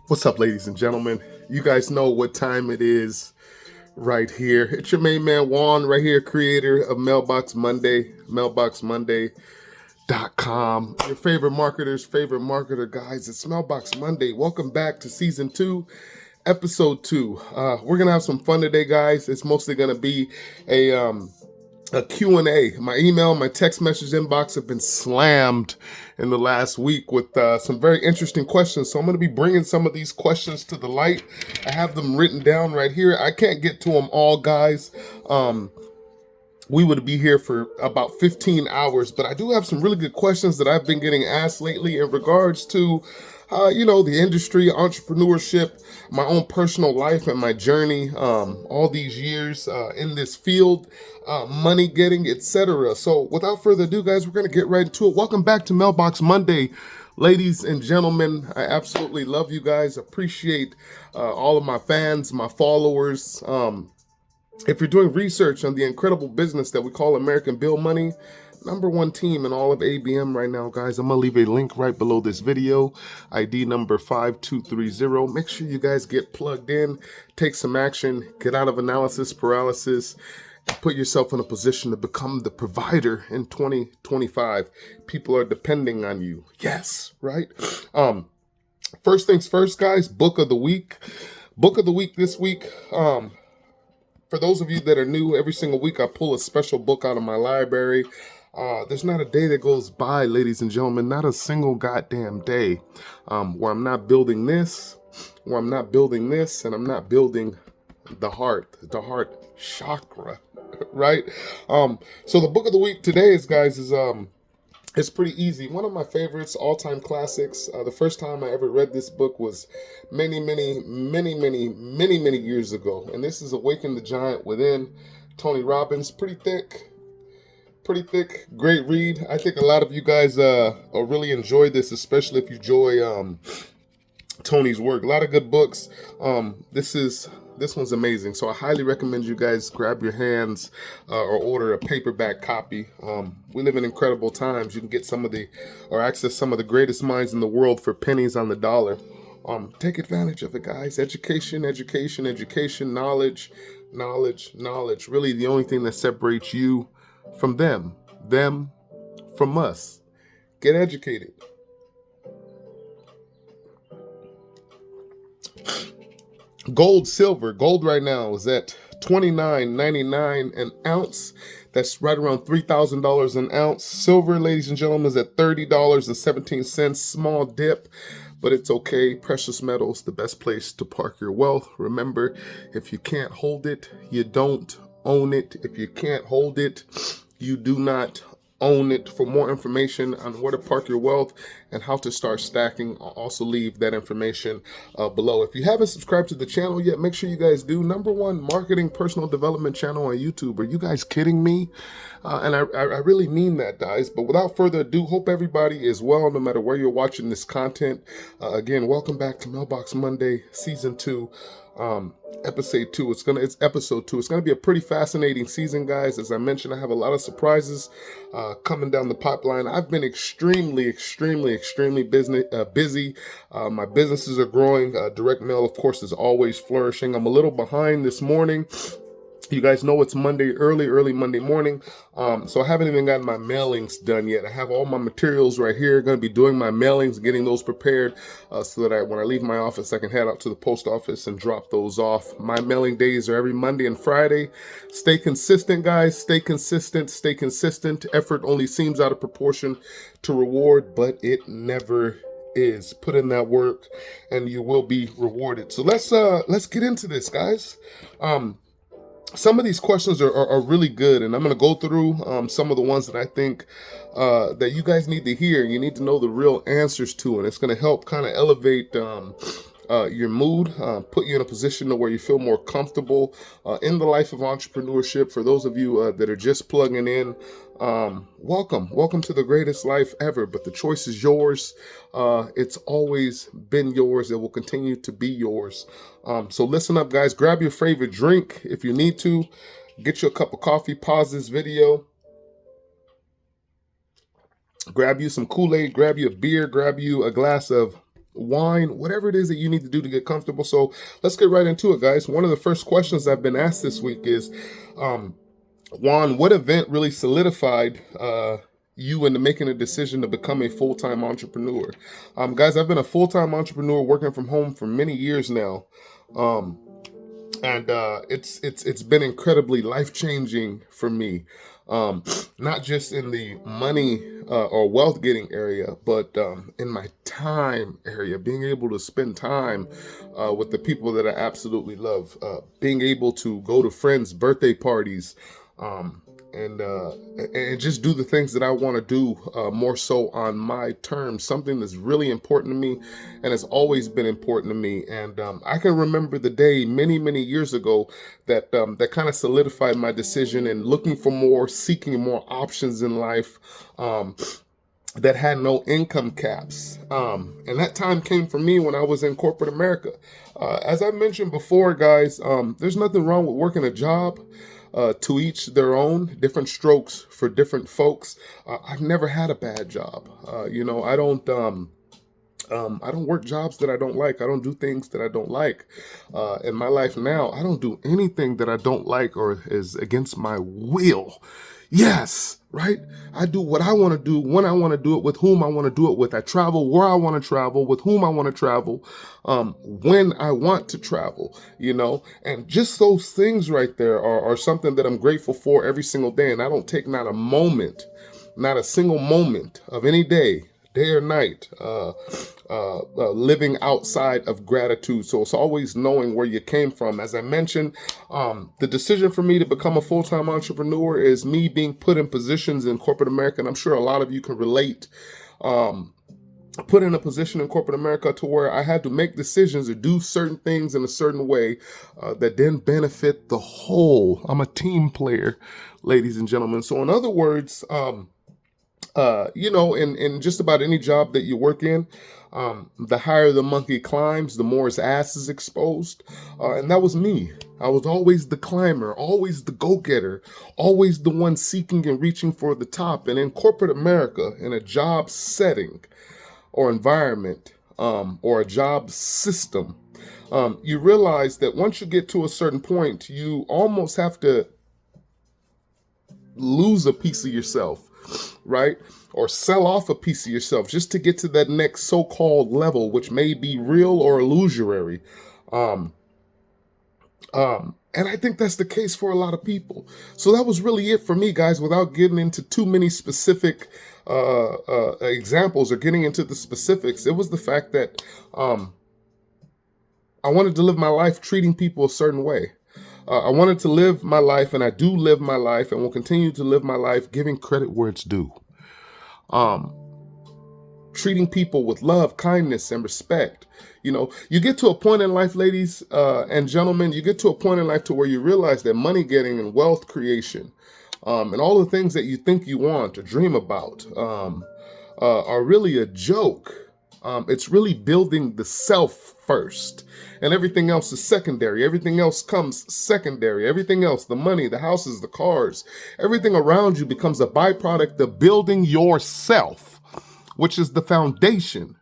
What's up, ladies and gentlemen? You guys know what time it is right here. It's your main man, Juan, right here, creator of Mailbox Monday, mailboxmonday.com. Your favorite marketer's favorite marketer, guys. It's Mailbox Monday. Welcome back to season 2, episode 2. We're going to have some fun today, guys. It's mostly going to be a Q&A. My email, my text message inbox have been slammed in the last week with some very interesting questions. So I'm going to be bringing some of these questions to the light. I have them written down right here. I can't get to them all, guys. We would be here for about 15 hours, but I do have some really good questions that I've been getting asked lately in regards to, the industry, entrepreneurship, my own personal life and my journey, all these years in this field, money getting, etc. So without further ado, guys, we're going to get right into it. Welcome back to Mailbox Monday, ladies and gentlemen. I absolutely love you guys. Appreciate all of my fans, my followers. If you're doing research on the incredible business that we call American Bill Money, #1 team in all of ABM right now, guys. I'm going to leave a link right below this video, ID number 5230. Make sure you guys get plugged in, take some action, get out of analysis paralysis, and put yourself in a position to become the provider in 2025. People are depending on you. Yes, right? First things first, guys, book of the week. Book of the week this week. For those of you that are new, every single week I pull a special book out of my library. There's not a day that goes by, ladies and gentlemen, not a single goddamn day where I'm not building this, and I'm not building the heart chakra, right? So the book of the week today is, guys, it's pretty easy. One of my favorites, all-time classics. The first time I ever read this book was many years ago. And this is Awaken the Giant Within, Tony Robbins. Pretty thick, great read. I think a lot of you guys will really enjoy this, especially if you enjoy Tony's work. A lot of good books. This one's amazing. So I highly recommend you guys grab your hands or order a paperback copy. We live in incredible times. You can get access some of the greatest minds in the world for pennies on the dollar. Take advantage of it, guys. Education, knowledge. Really the only thing that separates you from them from us. Get educated. Gold, silver. Gold right now is at $29.99 an ounce. That's right around $3,000 an ounce. Silver, ladies and gentlemen, is at $30.17. Small dip, but it's okay. Precious metals, the best place to park your wealth. Remember, if you can't hold it, you don't own it. If you can't hold it, you do not own it. For more information on where to park your wealth and how to start stacking, I'll also leave that information below. If you haven't subscribed to the channel yet, make sure you guys do. #1 marketing personal development channel on YouTube. Are you guys kidding me? And I really mean that, guys. But without further ado, hope everybody is well, no matter where you're watching this content. Again, welcome back to Mailbox Monday, season 2. Episode 2. It's episode 2. It's gonna be a pretty fascinating season, guys. As I mentioned, I have a lot of surprises coming down the pipeline. I've been extremely busy. My businesses are growing. Direct mail, of course, is always flourishing. I'm a little behind this morning. You guys know it's Monday, early Monday morning. So I haven't even gotten my mailings done yet. I have all my materials right here. Going to be doing my mailings, getting those prepared so that when I leave my office, I can head out to the post office and drop those off. My mailing days are every Monday and Friday. Stay consistent, guys. Stay consistent. Effort only seems out of proportion to reward, but it never is. Put in that work and you will be rewarded. So let's get into this, guys. Some of these questions are really good, and I'm going to go through some of the ones that I think that you guys need to hear. You need to know the real answers to, and it's going to help kind of elevate your mood, put you in a position to where you feel more comfortable in the life of entrepreneurship. For those of you that are just plugging in, welcome to the greatest life ever. But the choice is yours. It's always been yours. It will continue to be yours. So listen up, guys. Grab your favorite drink if you need to. Get you a cup of coffee. Pause this video. Grab you some Kool-Aid. Grab you a beer. Grab you a glass of wine, whatever it is that you need to do to get comfortable. So let's get right into it, guys. One of the first questions I've been asked this week is, Juan, what event really solidified you into making a decision to become a full-time entrepreneur? Guys, I've been a full-time entrepreneur working from home for many years now. And it's been incredibly life-changing for me. Not just in the money or wealth getting area, but in my time area, being able to spend time with the people that I absolutely love, being able to go to friends' birthday parties, and just do the things that I want to do more so on my terms, something that's really important to me and has always been important to me. And I can remember the day many years ago that that kind of solidified my decision and looking for more, seeking more options in life that had no income caps. And that time came for me when I was in corporate America. As I mentioned before, guys, there's nothing wrong with working a job. To each their own, different strokes for different folks. I've never had a bad job. I don't work jobs that I don't like. I don't do things that I don't like. In my life now, I don't do anything that I don't like or is against my will. Yes, right? I do what I want to do, when I want to do it, with whom I want to do it with. I travel where I want to travel, with whom I want to travel, when I want to travel, and just those things right there are something that I'm grateful for every single day. And I don't take not a single moment of any day or night, living outside of gratitude. So it's always knowing where you came from. As I mentioned, the decision for me to become a full-time entrepreneur is me being put in positions in corporate America. And I'm sure a lot of you can relate, put in a position in corporate America to where I had to make decisions or do certain things in a certain way that didn't benefit the whole. I'm a team player, ladies and gentlemen. So in other words, in just about any job that you work in, the higher the monkey climbs, the more his ass is exposed. And that was me. I was always the climber, always the go-getter, always the one seeking and reaching for the top. And in corporate America, in a job setting or environment, or a job system, you realize that once you get to a certain point, you almost have to lose a piece of yourself, right? Or sell off a piece of yourself just to get to that next so-called level, which may be real or illusory. And I think that's the case for a lot of people. So that was really it for me, guys, without getting into too many specific examples or getting into the specifics. It was the fact that I wanted to live my life treating people a certain way. I wanted to live my life, and I do live my life, and will continue to live my life giving credit where it's due. Treating people with love, kindness, and respect. You get to a point in life, ladies and gentlemen, you get to a point in life to where you realize that money getting and wealth creation, and all the things that you think you want or dream about, are really a joke. It's really building the self first, and everything else is secondary. Everything else comes secondary. Everything else, the money, the houses, the cars, everything around you becomes a byproduct of building yourself, which is the foundation.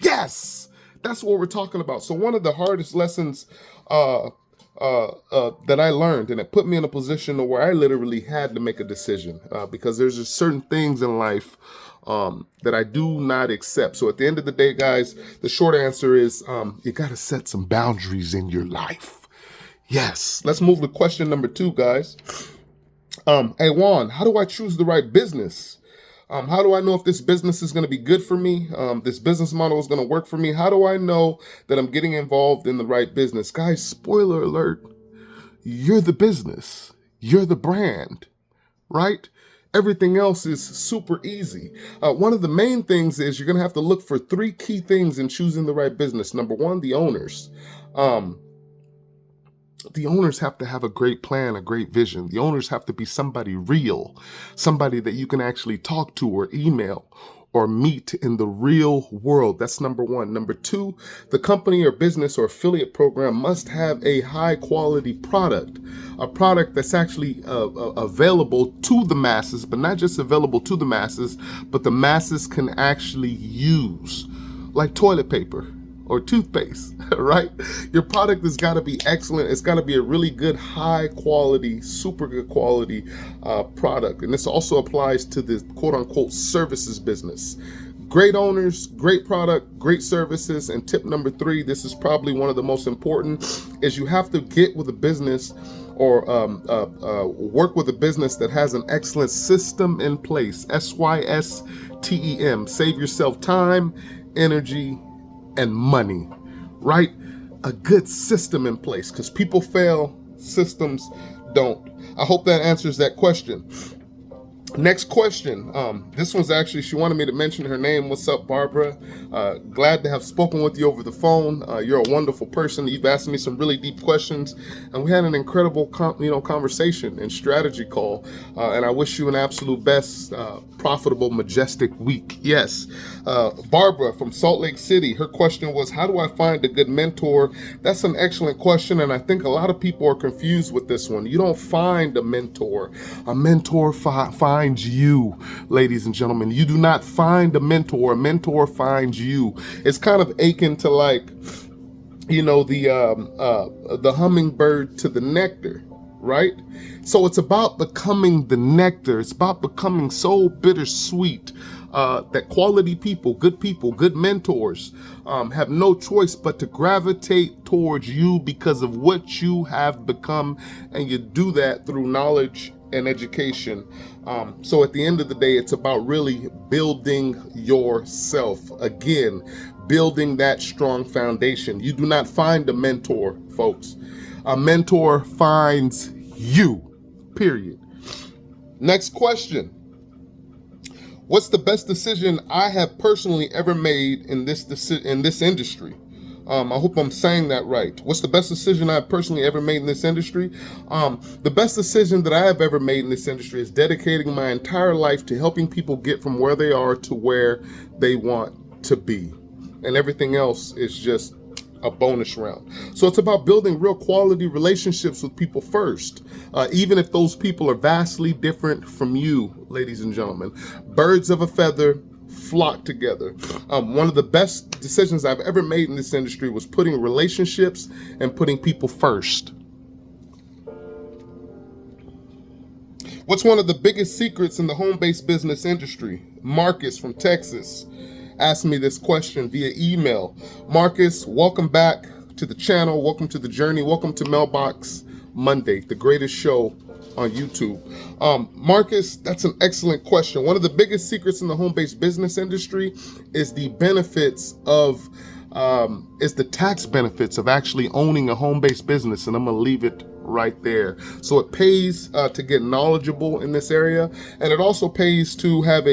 Yes, that's what we're talking about. So one of the hardest lessons that I learned, and it put me in a position where I literally had to make a decision, because there's just certain things in life that I do not accept. So at the end of the day, guys, the short answer is you got to set some boundaries in your life. Yes. Let's move to question number 2, guys. Hey, Juan, how do I choose the right business? How do I know if this business is going to be good for me? This business model is going to work for me? How do I know that I'm getting involved in the right business? Guys, spoiler alert, you're the business. You're the brand, right? Everything else is super easy. One of the main things is you're going to have to look for three key things in choosing the right business. Number one, the owners. The owners have to have a great plan, a great vision. The owners have to be somebody real, somebody that you can actually talk to or email or meet in the real world. That's number one. Number two, the company or business or affiliate program must have a high quality product, a product that's actually available to the masses, but not just available to the masses, but the masses can actually use, like toilet paper or toothpaste, right? Your product has got to be excellent. It's got to be a really good, high quality, super good quality product. And this also applies to the quote unquote services business. Great owners, great product, great services. And tip number three, this is probably one of the most important, is you have to get with a business or work with a business that has an excellent system in place. SYSTEM. Save yourself time, energy, and money, right? A good system in place, because people fail, systems don't. I hope that answers that question. Next question. This one's actually, she wanted me to mention her name. What's up, Barbara? Glad to have spoken with you over the phone. You're a wonderful person. You've asked me some really deep questions, and we had an incredible conversation and strategy call. And I wish you an absolute best, profitable, majestic week. Yes. Barbara from Salt Lake City, her question was, how do I find a good mentor? That's an excellent question, and I think a lot of people are confused with this one. You don't find a mentor. A mentor finds you, ladies and gentlemen. You do not find a mentor finds you. It's kind of akin to, like, you know, the hummingbird to the nectar, right? So it's about becoming the nectar. It's about becoming so bittersweet that quality people, good mentors have no choice but to gravitate towards you because of what you have become, and you do that through knowledge and education. So at the end of the day, it's about really building yourself. Again, building that strong foundation. You do not find a mentor, folks. A mentor finds you, period. Next question. What's the best decision I have personally ever made in this industry? I hope I'm saying that right. What's the best decision I've personally ever made in this industry? The best decision that I have ever made in this industry is dedicating my entire life to helping people get from where they are to where they want to be. And everything else is just a bonus round. So it's about building real quality relationships with people first, even if those people are vastly different from you, ladies and gentlemen. Birds of a feather flock together. One of the best decisions I've ever made in this industry was putting relationships and putting people first. What's one of the biggest secrets in the home-based business industry? Marcus from Texas asked me this question via email. Marcus, welcome back to the channel. Welcome to the journey. Welcome to Mailbox Monday, the greatest show on YouTube. Marcus, that's an excellent question. One of the biggest secrets in the home-based business industry is the benefits of, is the tax benefits of actually owning a home-based business. And I'm gonna leave it right there. So it pays to get knowledgeable in this area. And it also pays to have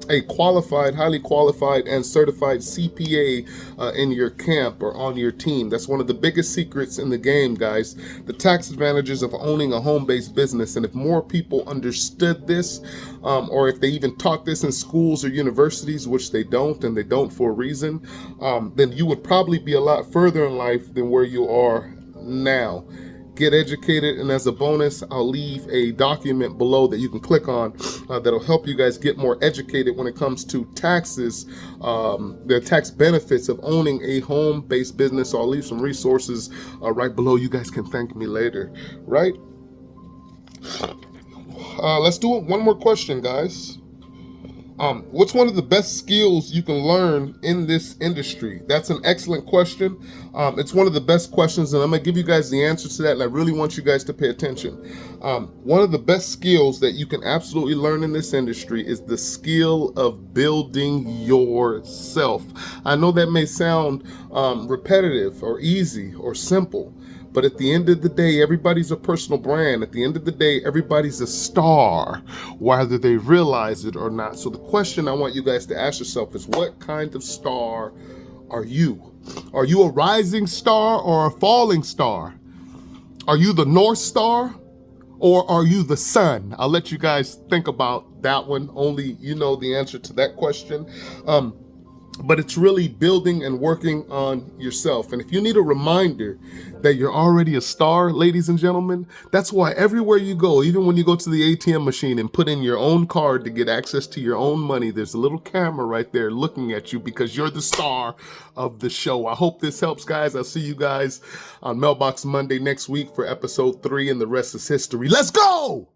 a qualified, highly qualified and certified CPA in your camp or on your team. That's one of the biggest secrets in the game, guys. The tax advantages of owning a home-based business. And if more people understood this, or if they even taught this in schools or universities, which they don't, and they don't for a reason, then you would probably be a lot further in life than where you are now. Get educated, and as a bonus, I'll leave a document below that you can click on that'll help you guys get more educated when it comes to taxes, the tax benefits of owning a home-based business. So I'll leave some resources right below. You guys can thank me later, right? Let's do it. One more question, guys. What's one of the best skills you can learn in this industry? That's an excellent question. It's one of the best questions, and I'm going to give you guys the answer to that, and I really want you guys to pay attention. One of the best skills that you can absolutely learn in this industry is the skill of building yourself. I know that may sound repetitive or easy or simple, but at the end of the day, everybody's a personal brand. At the end of the day, everybody's a star, whether they realize it or not. So the question I want you guys to ask yourself is, what kind of star are you? Are you a rising star or a falling star? Are you the North Star? Or are you the sun? I'll let you guys think about that one. Only you know the answer to that question. But it's really building and working on yourself. And if you need a reminder that you're already a star, ladies and gentlemen, that's why everywhere you go, even when you go to the ATM machine and put in your own card to get access to your own money, there's a little camera right there looking at you because you're the star of the show. I hope this helps, guys. I'll see you guys on Mailbox Monday next week for episode 3, and the rest is history. Let's go!